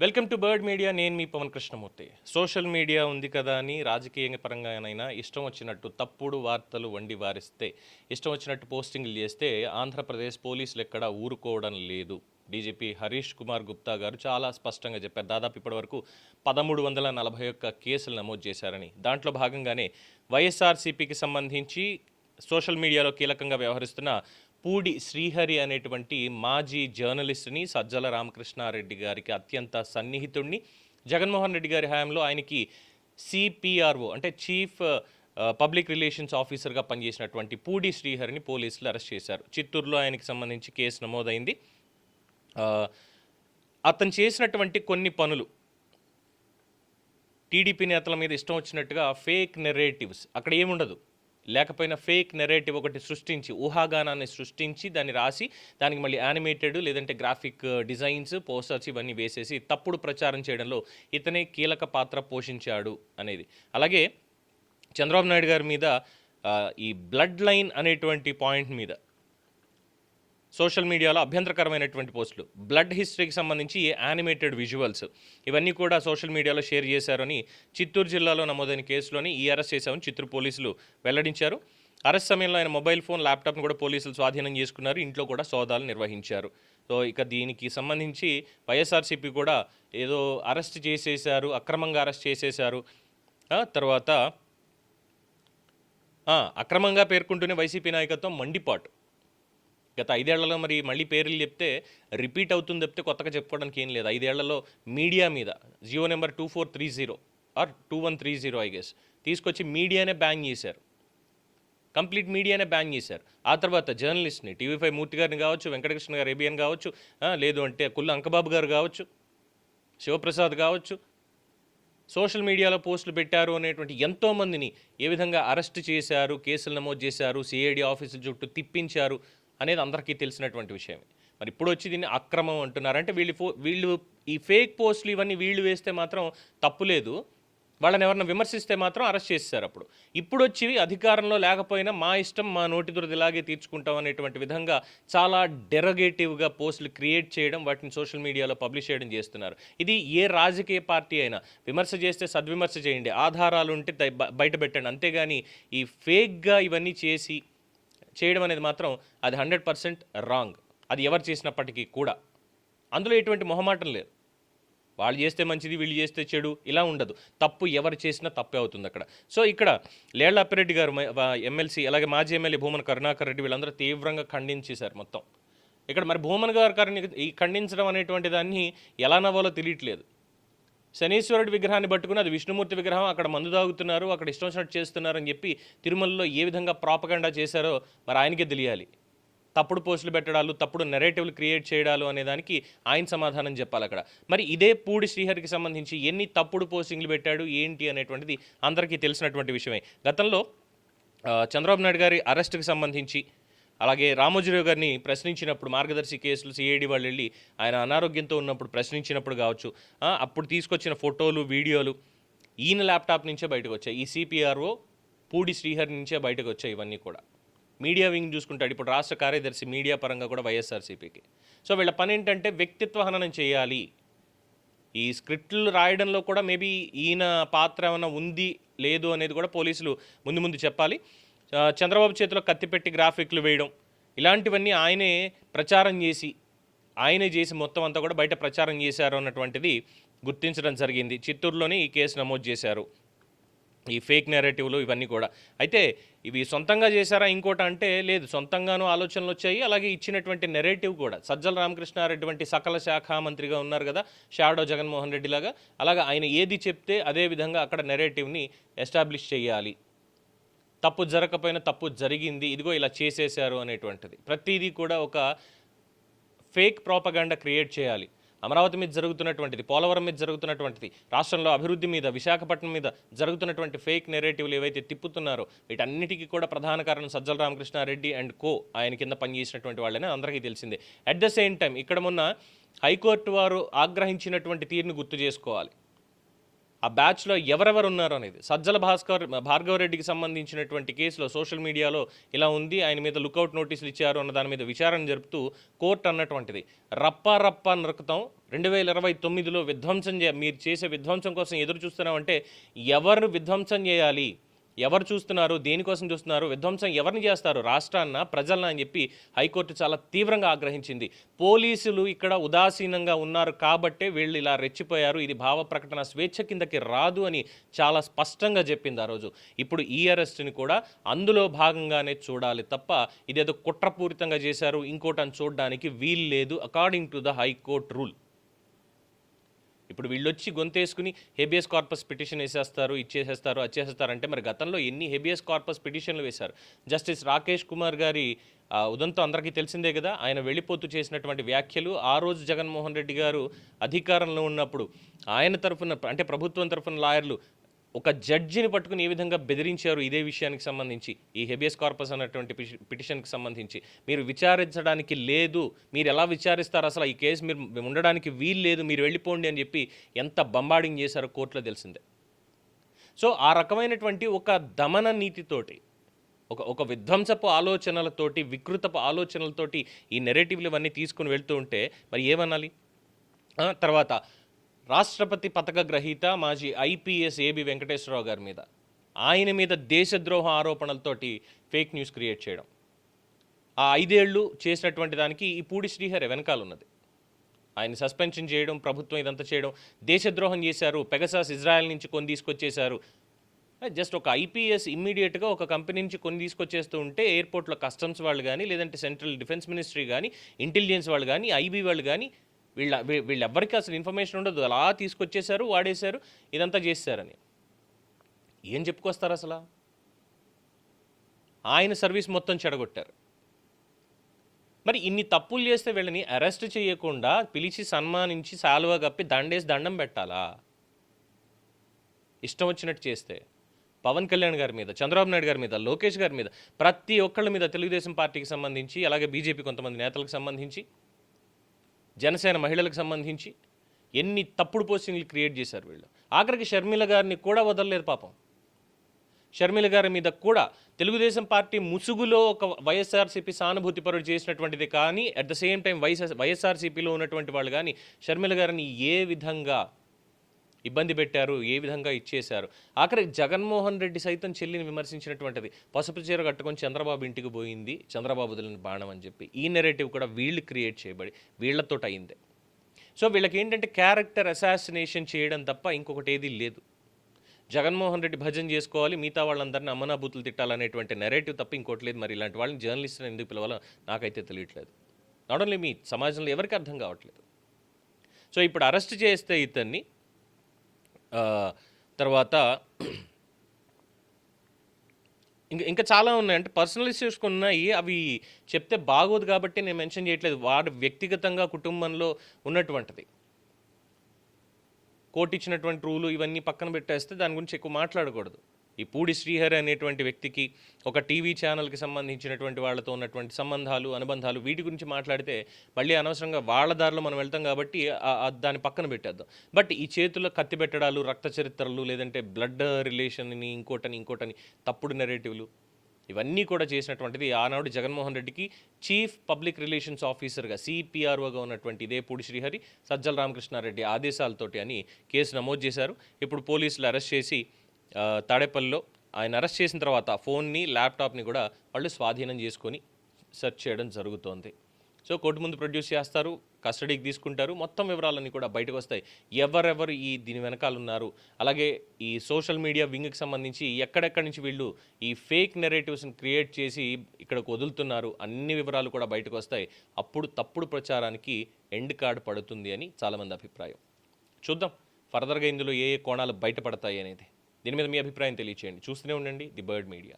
Welcome to bird media. నేను మీ Pawan Krishnamurthy. Social media ఉంది కదా అని రాజకీయ పరంగానైనా ఇష్టం వచ్చినట్టు తప్పుడు వార్తలు వండి వారిస్తే, ఇష్టం వచ్చినట్టు పోస్టింగ్లు చేస్తే ఆంధ్రప్రదేశ్ పోలీసులు ఎక్కడా ఊరుకోవడం లేదు. డీజీపీ హరీష్ కుమార్ గుప్తా గారు చాలా స్పష్టంగా చెప్పారు. దాదాపు ఇప్పటివరకు 1341 కేసులు నమోదు చేశారని. దాంట్లో భాగంగానే వైఎస్ఆర్సీపీకి సంబంధించి సోషల్ మీడియాలో కీలకంగా వ్యవహరిస్తున్న పూడి శ్రీహరి అనేటువంటి మాజీ జర్నలిస్ట్ని, సజ్జల రామకృష్ణారెడ్డి గారికి అత్యంత సన్నిహితుడిని, జగన్మోహన్ రెడ్డి గారి హయాంలో ఆయనకి సిపిఆర్ఓ అంటే చీఫ్ పబ్లిక్ రిలేషన్స్ ఆఫీసర్గా పనిచేసినటువంటి పూడి శ్రీహరిని పోలీసులు అరెస్ట్ చేశారు. చిత్తూరులో ఆయనకి సంబంధించి కేసు నమోదైంది. అతను చేసినటువంటి కొన్ని పనులు టీడీపీ నేతల మీద ఇష్టం వచ్చినట్టుగా ఫేక్ నెరేటివ్స్, అక్కడ ఏముండదు, లేకపోయినా ఫేక్ నెరేటివ్ ఒకటి సృష్టించి, ఊహాగానాన్ని సృష్టించి దాన్ని రాసి దానికి మళ్ళీ యానిమేటెడ్ లేదంటే గ్రాఫిక్ డిజైన్స్, పోస్టర్స్ ఇవన్నీ వేసేసి తప్పుడు ప్రచారం చేయడంలో ఇతనే కీలక పాత్ర పోషించాడు అనేది. అలాగే చంద్రబాబు నాయుడు గారి మీద ఈ బ్లడ్ లైన్ అనేటువంటి పాయింట్ మీద సోషల్ మీడియాలో అభ్యంతరకరమైనటువంటి పోస్టులు, బ్లడ్ హిస్టరీకి సంబంధించి యానిమేటెడ్ విజువల్స్ ఇవన్నీ కూడా సోషల్ మీడియాలో షేర్ చేశారని చిత్తూరు జిల్లాలో నమోదైన కేసులోని ఈ అరెస్ట్ చేశామని చిత్తూరు పోలీసులు వెల్లడించారు. అరెస్ట్ సమయంలో ఆయన మొబైల్ ఫోన్, ల్యాప్టాప్ను కూడా పోలీసులు స్వాధీనం చేసుకున్నారు. ఇంట్లో కూడా సోదాలు నిర్వహించారు. సో ఇక దీనికి సంబంధించి వైఎస్ఆర్సీపీ కూడా ఏదో అరెస్ట్ చేసేశారు, అక్రమంగా అరెస్ట్ చేసేశారు. తర్వాత అక్రమంగా పేర్కొంటూనే వైసీపీ నాయకత్వం మండిపాటు. గత 5 ఏళ్లలో మరి మళ్ళీ పేర్లు చెప్తే రిపీట్ అవుతుంది తప్పితే కొత్తగా చెప్పుకోవడానికి ఏం లేదు. 5 ఏళ్లలో మీడియా మీద Jio number 2430 or 2130 I guess తీసుకొచ్చి మీడియానే బ్యాన్ చేశారు. కంప్లీట్ మీడియానే బ్యాన్ చేశారు. ఆ తర్వాత జర్నలిస్ట్ని, టీవీ5 మూర్తి గారిని కావచ్చు, వెంకటకృష్ణ గారు ఏబిఎన్ కావచ్చు, లేదు అంటే కుల్ల అంకబాబు గారు కావచ్చు, శివప్రసాద్ కావచ్చు, సోషల్ మీడియాలో పోస్టులు పెట్టారు అనేటువంటి ఎంతోమందిని ఏ విధంగా అరెస్ట్ చేశారు, కేసులు నమోదు చేశారు, సిఐడి ఆఫీసుల చుట్టూ తిప్పించారు అనేది అందరికీ తెలిసినటువంటి విషయమే. మరి ఇప్పుడు వచ్చి దీన్ని అక్రమం అంటున్నారు. అంటే వీళ్ళు ఈ ఫేక్ పోస్టులు ఇవన్నీ వీళ్ళు వేస్తే మాత్రం తప్పు లేదు, వాళ్ళని ఎవరైనా విమర్శిస్తే మాత్రం అరెస్ట్ చేశారు. ఇప్పుడు వచ్చి అధికారంలో లేకపోయినా మా ఇష్టం, మా నోటి దురద ఇలాగే తీర్చుకుంటాం అనేటువంటి విధంగా చాలా డెరగేటివ్గా పోస్టులు క్రియేట్ చేయడం, వాటిని సోషల్ మీడియాలో పబ్లిష్ చేయడం చేస్తున్నారు. ఇది ఏ రాజకీయ పార్టీ అయినా విమర్శ చేస్తే సద్విమర్శ చేయండి, ఆధారాలు ఉంటే బయట పెట్టండి. అంతేగాని ఈ ఫేక్గా ఇవన్నీ చేయడం అనేది మాత్రం అది 100% రాంగ్. అది ఎవరు చేసినప్పటికీ కూడా అందులో ఎటువంటి మొహమాటం లేదు. వాళ్ళు చేస్తే మంచిది, వీళ్ళు చేస్తే చెడు, ఇలా ఉండదు. తప్పు ఎవరు చేసినా తప్పే అవుతుంది అక్కడ. సో ఇక్కడ లేళ్ల అప్పిరెడ్డి గారు ఎమ్మెల్సీ, అలాగే మాజీ ఎమ్మెల్యే భూమన కరుణాకర్ రెడ్డి వీళ్ళందరూ తీవ్రంగా ఖండించేశారు మొత్తం. ఇక్కడ మరి భూమన్ గారు ఖండించడం అనేటువంటి దాన్ని ఎలా నవ్వాలో తెలియట్లేదు. శనీశ్వరుడి విగ్రహాన్ని పట్టుకుని అది విష్ణుమూర్తి విగ్రహం, అక్కడ మందు తాగుతున్నారు, అక్కడ ఇష్టం వచ్చినట్టు చేస్తున్నారు అని చెప్పి తిరుమలలో ఏ విధంగా ప్రాపగండా చేశారో మరి ఆయనకే తెలియాలి. తప్పుడు పోస్టులు పెట్టడాలు, తప్పుడు నెరేటివ్లు క్రియేట్ చేయడాలు అనేదానికి ఆయన సమాధానం చెప్పాలి అక్కడ. మరి ఇదే పూడి శ్రీహరికి సంబంధించి ఎన్ని తప్పుడు పోస్టింగ్లు పెట్టాడు ఏంటి అనేటువంటిది అందరికీ తెలిసినటువంటి విషయమే. గతంలో చంద్రబాబు నాయుడు గారి అరెస్టుకి సంబంధించి, అలాగే రామోజీరావు గారిని ప్రశ్నించినప్పుడు, మార్గదర్శి కేసులు సిఐడి వాళ్ళు వెళ్ళి ఆయన అనారోగ్యంతో ఉన్నప్పుడు ప్రశ్నించినప్పుడు కావచ్చు, అప్పుడు తీసుకొచ్చిన ఫోటోలు, వీడియోలు ఈయన ల్యాప్టాప్ నుంచే బయటకు వచ్చాయి. ఈ సిపిఆర్ఓ పూడి శ్రీహరి నుంచే బయటకు వచ్చాయి ఇవన్నీ కూడా. మీడియా వింగ్ చూసుకుంటాడు ఇప్పుడు రాష్ట్ర కార్యదర్శి మీడియా పరంగా కూడా వైఎస్ఆర్సీపీకి. సో వీళ్ళ పని ఏంటంటే వ్యక్తిత్వ హననం చేయాలి. ఈ స్క్రిప్ట్లు రాయడంలో కూడా మేబీ ఈయన పాత్ర ఏమైనా ఉంది లేదు అనేది కూడా పోలీసులు ముందు చెప్పాలి. చంద్రబాబు చేతిలో కత్తిపెట్టి గ్రాఫిక్లు వేయడం ఇలాంటివన్నీ ఆయనే చేసి మొత్తం అంతా కూడా బయట ప్రచారం చేశారు అన్నటువంటిది గుర్తించడం జరిగింది. చిత్తూరులోనే ఈ కేసు నమోదు చేశారు. ఈ ఫేక్ నెరేటివ్లు ఇవన్నీ కూడా అయితే ఇవి సొంతంగా చేశారా ఇంకోట అంటే లేదు, సొంతంగానూ ఆలోచనలు వచ్చాయి. అలాగే ఇచ్చినటువంటి నెరేటివ్ కూడా సజ్జల రామకృష్ణారెడ్డి వంటి సకల శాఖ మంత్రిగా ఉన్నారు కదా, షాడో జగన్మోహన్ రెడ్డి లాగా, అలాగా ఆయన ఏది చెప్తే అదే విధంగా అక్కడ నెరేటివ్ని ఎస్టాబ్లిష్ చేయాలి. తప్పు జరగకపోయినా తప్పు జరిగింది, ఇదిగో ఇలా చేసేశారు అనేటువంటిది ప్రతిదీ కూడా ఒక ఫేక్ ప్రాపగాండా క్రియేట్ చేయాలి. అమరావతి మీద జరుగుతున్నటువంటిది, పోలవరం మీద జరుగుతున్నటువంటిది, రాష్ట్రంలో అభివృద్ధి మీద, విశాఖపట్నం మీద జరుగుతున్నటువంటి ఫేక్ నెరేటివ్లు ఏవైతే తిప్పుతున్నారో వీటన్నిటికీ కూడా ప్రధాన కారణం సజ్జల రామకృష్ణారెడ్డి అండ్ కో, ఆయన కింద పనిచేసినటువంటి వాళ్ళని అందరికీ తెలిసిందే. అట్ ద సేమ్ టైం ఇక్కడ మొన్న హైకోర్టు వారు ఆగ్రహించినటువంటి తీరును గుర్తు చేసుకోవాలి. ఆ బ్యాచ్లో ఎవరెవరు ఉన్నారు అనేది. సజ్జల భార్గవరెడ్డికి సంబంధించినటువంటి కేసులో సోషల్ మీడియాలో ఇలా ఉంది, ఆయన మీద లుకౌట్ నోటీసులు ఇచ్చారు అన్న దాని మీద విచారణ జరుపుతూ కోర్టు అన్నటువంటిది రప్పా నరుకుతాం 2029లో విధ్వంసం మీరు చేసే విధ్వంసం కోసం ఎదురు చూస్తున్నామంటే ఎవరు విధ్వంసం చేయాలి, ఎవరు చూస్తున్నారు, దేనికోసం చూస్తున్నారు, విధ్వంసం ఎవరిని చేస్తారు, రాష్ట్రాన్న ప్రజలన అని చెప్పి హైకోర్టు చాలా తీవ్రంగా ఆగ్రహించింది. పోలీసులు ఇక్కడ ఉదాసీనంగా ఉన్నారు కాబట్టే వీళ్ళు ఇలా రెచ్చిపోయారు, ఇది భావ ప్రకటన స్వేచ్ఛ కిందకి రాదు అని చాలా స్పష్టంగా చెప్పింది ఆ రోజు. ఇప్పుడు ఈ అరెస్ట్ని కూడా అందులో భాగంగానే చూడాలి తప్ప ఇదేదో కుట్రపూరితంగా చేశారు ఇంకోటని చూడడానికి వీలు లేదు according to the high court rule. ఇప్పుడు వీళ్ళొచ్చి గొంతేసుకుని హెబియస్ కార్పస్ పిటిషన్ వేసేస్తారు, ఇచ్చేసేస్తారు, వచ్చేసేస్తారు అంటే మరి గతంలో ఎన్ని హెబియస్ కార్పస్ పిటిషన్లు వేశారు. జస్టిస్ రాకేష్ కుమార్ గారి ఉదంతం అందరికీ తెలిసిందే కదా, ఆయన వెళ్ళిపోతూ చేసినటువంటి వ్యాఖ్యలు. ఆ రోజు జగన్మోహన్ రెడ్డి గారు అధికారంలో ఉన్నప్పుడు ఆయన తరఫున అంటే ప్రభుత్వం తరఫున లాయర్లు ఒక జడ్జిని పట్టుకుని ఏ విధంగా బెదిరించారు ఇదే విషయానికి సంబంధించి, ఈ హెబియస్ కార్పస్ అన్నటువంటి పిటిషన్కి సంబంధించి. మీరు విచారించడానికి లేదు, మీరు ఎలా విచారిస్తారు, అసలు ఈ కేసు మీరు ఉండడానికి వీలు లేదు, మీరు వెళ్ళిపోండి అని చెప్పి ఎంత బంబాడింగ్ చేశారో కోర్టులో తెలిసిందే. సో ఆ రకమైనటువంటి ఒక దమన నీతితోటి, ఒక విధ్వంసపు ఆలోచనలతోటి, వికృతపు ఆలోచనలతోటి ఈ నెరేటివ్లు ఇవన్నీ తీసుకుని వెళ్తూ ఉంటే మరి ఏమనాలి. తర్వాత రాష్ట్రపతి పథక గ్రహీత మాజీ ఐపీఎస్ ఏబి వెంకటేశ్వరరావు గారి మీద, ఆయన మీద దేశద్రోహ ఆరోపణలతోటి ఫేక్ న్యూస్ క్రియేట్ చేయడం, ఆ 5 ఏళ్ళు చేసినటువంటి దానికి ఈ పూడి శ్రీహరి వెనకాల ఉన్నది. ఆయన సస్పెన్షన్ చేయడం, ప్రభుత్వం ఇదంతా చేయడం, దేశద్రోహం చేశారు, పెగసాస్ ఇజ్రాయెల్ నుంచి కొని తీసుకొచ్చేశారు. జస్ట్ ఒక ఐపీఎస్ ఇమ్మీడియట్గా ఒక కంపెనీ నుంచి కొని తీసుకొచ్చేస్తూ ఉంటే ఎయిర్పోర్ట్లో కస్టమ్స్ వాళ్ళు కానీ, లేదంటే సెంట్రల్ డిఫెన్స్ మినిస్ట్రీ కానీ, ఇంటెలిజెన్స్ వాళ్ళు కానీ, ఐబీ వాళ్ళు కానీ, వీళ్ళెవ్వరికి అసలు ఇన్ఫర్మేషన్ ఉండదు, అలా తీసుకొచ్చేశారు, వాడేశారు, ఇదంతా చేశారని ఏం చెప్పుకొస్తారు అసలు. ఆయన సర్వీస్ మొత్తం చెడగొట్టారు. మరి ఇన్ని తప్పులు చేస్తే వీళ్ళని అరెస్ట్ చేయకుండా పిలిచి సన్మానించి శాలువా కప్పి దండేసి దండం పెట్టాలా? ఇష్టం వచ్చినట్టు చేస్తే పవన్ కళ్యాణ్ గారి మీద, చంద్రబాబు నాయుడు గారి మీద, లోకేష్ గారి మీద, ప్రతి ఒక్కళ్ళ మీద, తెలుగుదేశం పార్టీకి సంబంధించి, అలాగే బీజేపీ కొంతమంది నేతలకు సంబంధించి, జనసేన మహిళలకు సంబంధించి ఎన్ని తప్పుడు పోస్టింగ్లు క్రియేట్ చేశారు వీళ్ళు. ఆఖరికి షర్మిల గారిని కూడా వదలలేదు పాపం. షర్మిల గారి మీద కూడా తెలుగుదేశం పార్టీ ముసుగులో ఒక వైఎస్ఆర్సీపీ సానుభూతిపరుడు చేసినటువంటిది కానీ, అట్ ద సేమ్ టైం వైఎస్ఆర్సీపీలో ఉన్నటువంటి వాళ్ళు కానీ షర్మిల గారిని ఏ విధంగా ఇబ్బంది పెట్టారు, ఏ విధంగా ఇచ్చేశారు. ఆఖరికి జగన్మోహన్ రెడ్డి సైతం చెల్లిని విమర్శించినటువంటిది, పసుపు చీర కట్టుకొని చంద్రబాబు ఇంటికి పోయింది, చంద్రబాబు వదిలిన బాణం అని చెప్పి. ఈ నెరేటివ్ కూడా వీళ్ళు క్రియేట్ చేయబడి వీళ్లతో అయిందే. సో వీళ్ళకి ఏంటంటే క్యారెక్టర్ అసాసినేషన్ చేయడం తప్ప ఇంకొకటి ఏది లేదు. జగన్మోహన్ రెడ్డి భజన చేసుకోవాలి, మిగతా వాళ్ళందరినీ అమ్మనాబూతులు తిట్టాలనేటువంటి నెరేటివ్ తప్ప ఇంకోటి లేదు. మరి ఇలాంటి వాళ్ళని జర్నలిస్ట్ని ఎందుకు పిలవాలో నాకైతే తెలియట్లేదు. నాట్ ఓన్లీ మీ సమాజంలో ఎవరికి అర్థం కావట్లేదు. సో ఇప్పుడు అరెస్ట్ చేస్తే ఇతన్ని తర్వాత ఇంకా చాలా ఉన్నాయి, అంటే పర్సనల్ ఇష్యూస్ ఉన్నాయి, అవి చెప్తే బాగోదు కాబట్టి నేను మెన్షన్ చేయట్లేదు. వాడు వ్యక్తిగతంగా కుటుంబంలో ఉన్నటువంటిది, కోర్టు ఇచ్చినటువంటి రూలు ఇవన్నీ పక్కన పెట్టేస్తే దాని గురించి ఎక్కువ మాట్లాడకూడదు. ఈ పూడి శ్రీహరి అనేటువంటి వ్యక్తికి ఒక టీవీ ఛానల్కి సంబంధించినటువంటి వాళ్ళతో ఉన్నటువంటి సంబంధాలు, అనుబంధాలు, వీటి గురించి మాట్లాడితే మళ్ళీ అనవసరంగా వాళ్ళ దారిలో మనం వెళ్తాం కాబట్టి దాన్ని పక్కన పెట్టేద్దాం. బట్ ఈ చేతుల్లో కత్తి పెట్టడాలు, రక్త చరిత్రలు, లేదంటే బ్లడ్ రిలేషన్ని, ఇంకోటని తప్పుడు నెరేటివ్లు, ఇవన్నీ కూడా చేసినటువంటిది ఆనాడు జగన్మోహన్ రెడ్డికి చీఫ్ పబ్లిక్ రిలేషన్స్ ఆఫీసర్గా, సిపిఆర్ఓగా ఉన్నటువంటి ఇదే పూడి శ్రీహరి సజ్జల రామకృష్ణారెడ్డి ఆదేశాలతోటి అని కేసు నమోదు చేశారు. ఇప్పుడు పోలీసులు అరెస్ట్ చేసి తాడేపల్లిలో ఆయన అరెస్ట్ చేసిన తర్వాత ఫోన్ని, ల్యాప్టాప్ని కూడా వాళ్ళు స్వాధీనం చేసుకొని సెర్చ్ చేయడం జరుగుతోంది. సో కోర్టు ముందు ప్రొడ్యూస్ చేస్తారు, కస్టడీకి తీసుకుంటారు, మొత్తం వివరాలన్నీ కూడా బయటకు వస్తాయి. ఎవరెవరు దీని వెనకాల ఉన్నారు, అలాగే ఈ సోషల్ మీడియా వింగ్కి సంబంధించి ఎక్కడెక్కడి నుంచి వీళ్ళు ఈ ఫేక్ నెరేటివ్స్ని క్రియేట్ చేసి ఇక్కడికి వదులుతున్నారు, అన్ని వివరాలు కూడా బయటకు వస్తాయి. అప్పుడు తప్పుడు ప్రచారానికి ఎండ్ కార్డ్ పడుతుంది అని చాలామంది అభిప్రాయం. చూద్దాం ఫర్దర్గా ఇందులో ఏ కోణాలు బయటపడతాయి అనేది. దీని మీద మీ అభిప్రాయం తెలియచేయండి. చూస్తూనే ఉండండి ది బర్డ్ మీడియా.